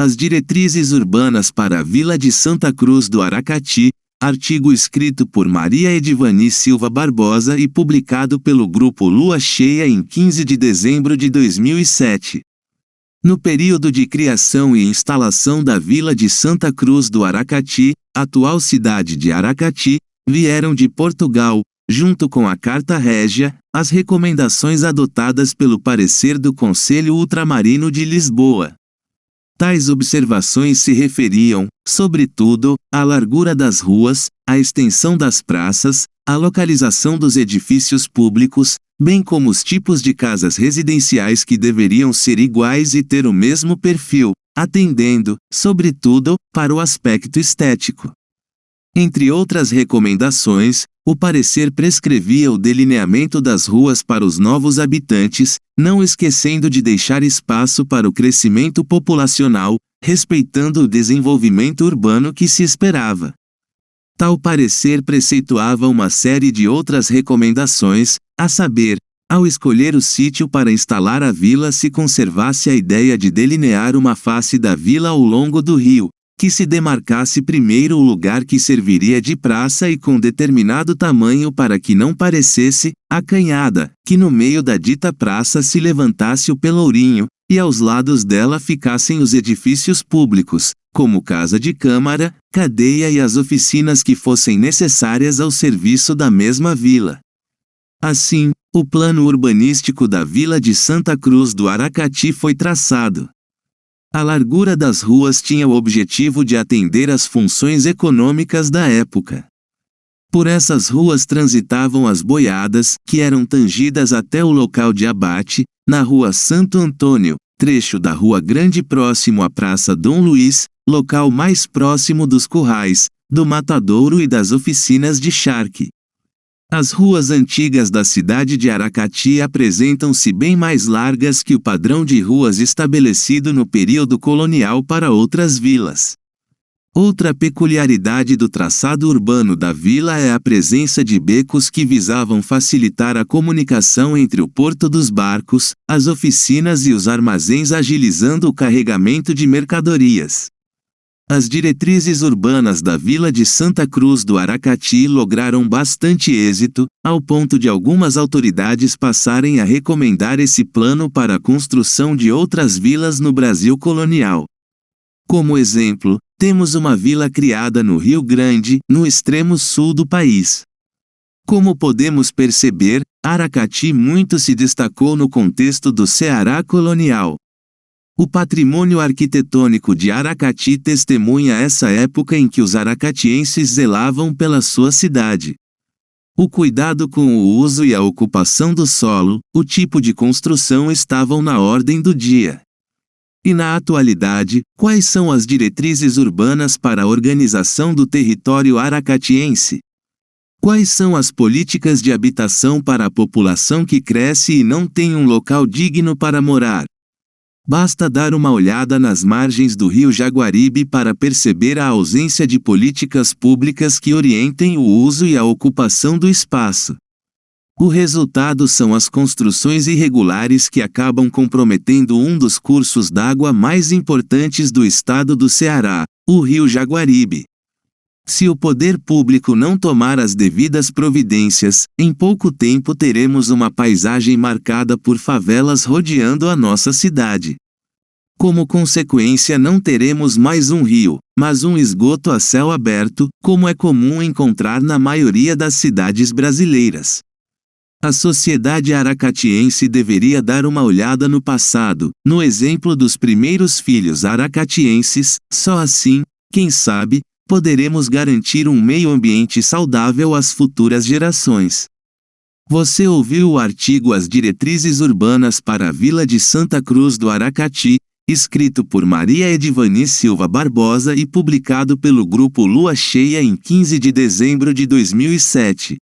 As diretrizes urbanas para a Vila de Santa Cruz do Aracati, artigo escrito por Maria Edivani Silva Barbosa e publicado pelo Grupo Lua Cheia em 15 de dezembro de 2007. No período de criação e instalação da Vila de Santa Cruz do Aracati, atual cidade de Aracati, vieram de Portugal, junto com a Carta Régia, as recomendações adotadas pelo parecer do Conselho Ultramarino de Lisboa. Tais observações se referiam, sobretudo, à largura das ruas, à extensão das praças, à localização dos edifícios públicos, bem como os tipos de casas residenciais que deveriam ser iguais e ter o mesmo perfil, atendendo, sobretudo, para o aspecto estético. Entre outras recomendações, o parecer prescrevia o delineamento das ruas para os novos habitantes, não esquecendo de deixar espaço para o crescimento populacional, respeitando o desenvolvimento urbano que se esperava. Tal parecer preceituava uma série de outras recomendações, a saber, ao escolher o sítio para instalar a vila se conservasse a ideia de delinear uma face da vila ao longo do rio, que se demarcasse primeiro o lugar que serviria de praça e com determinado tamanho para que não parecesse acanhada, que no meio da dita praça se levantasse o pelourinho, e aos lados dela ficassem os edifícios públicos, como casa de câmara, cadeia e as oficinas que fossem necessárias ao serviço da mesma vila. Assim, o plano urbanístico da Vila de Santa Cruz do Aracati foi traçado. A largura das ruas tinha o objetivo de atender às funções econômicas da época. Por essas ruas transitavam as boiadas, que eram tangidas até o local de abate, na Rua Santo Antônio, trecho da Rua Grande próximo à Praça Dom Luís, local mais próximo dos currais, do matadouro e das oficinas de charque. As ruas antigas da cidade de Aracati apresentam-se bem mais largas que o padrão de ruas estabelecido no período colonial para outras vilas. Outra peculiaridade do traçado urbano da vila é a presença de becos que visavam facilitar a comunicação entre o porto dos barcos, as oficinas e os armazéns, agilizando o carregamento de mercadorias. As diretrizes urbanas da Vila de Santa Cruz do Aracati lograram bastante êxito, ao ponto de algumas autoridades passarem a recomendar esse plano para a construção de outras vilas no Brasil colonial. Como exemplo, temos uma vila criada no Rio Grande, no extremo sul do país. Como podemos perceber, Aracati muito se destacou no contexto do Ceará colonial. O patrimônio arquitetônico de Aracati testemunha essa época em que os aracatienses zelavam pela sua cidade. O cuidado com o uso e a ocupação do solo, o tipo de construção estavam na ordem do dia. E na atualidade, quais são as diretrizes urbanas para a organização do território aracatiense? Quais são as políticas de habitação para a população que cresce e não tem um local digno para morar? Basta dar uma olhada nas margens do rio Jaguaribe para perceber a ausência de políticas públicas que orientem o uso e a ocupação do espaço. O resultado são as construções irregulares que acabam comprometendo um dos cursos d'água mais importantes do estado do Ceará, o rio Jaguaribe. Se o poder público não tomar as devidas providências, em pouco tempo teremos uma paisagem marcada por favelas rodeando a nossa cidade. Como consequência, não teremos mais um rio, mas um esgoto a céu aberto, como é comum encontrar na maioria das cidades brasileiras. A sociedade aracatiense deveria dar uma olhada no passado, no exemplo dos primeiros filhos aracatienses, só assim, quem sabe, poderemos garantir um meio ambiente saudável às futuras gerações. Você ouviu o artigo As Diretrizes Urbanas para a Vila de Santa Cruz do Aracati, escrito por Maria Edivani Silva Barbosa e publicado pelo Grupo Lua Cheia em 15 de dezembro de 2007.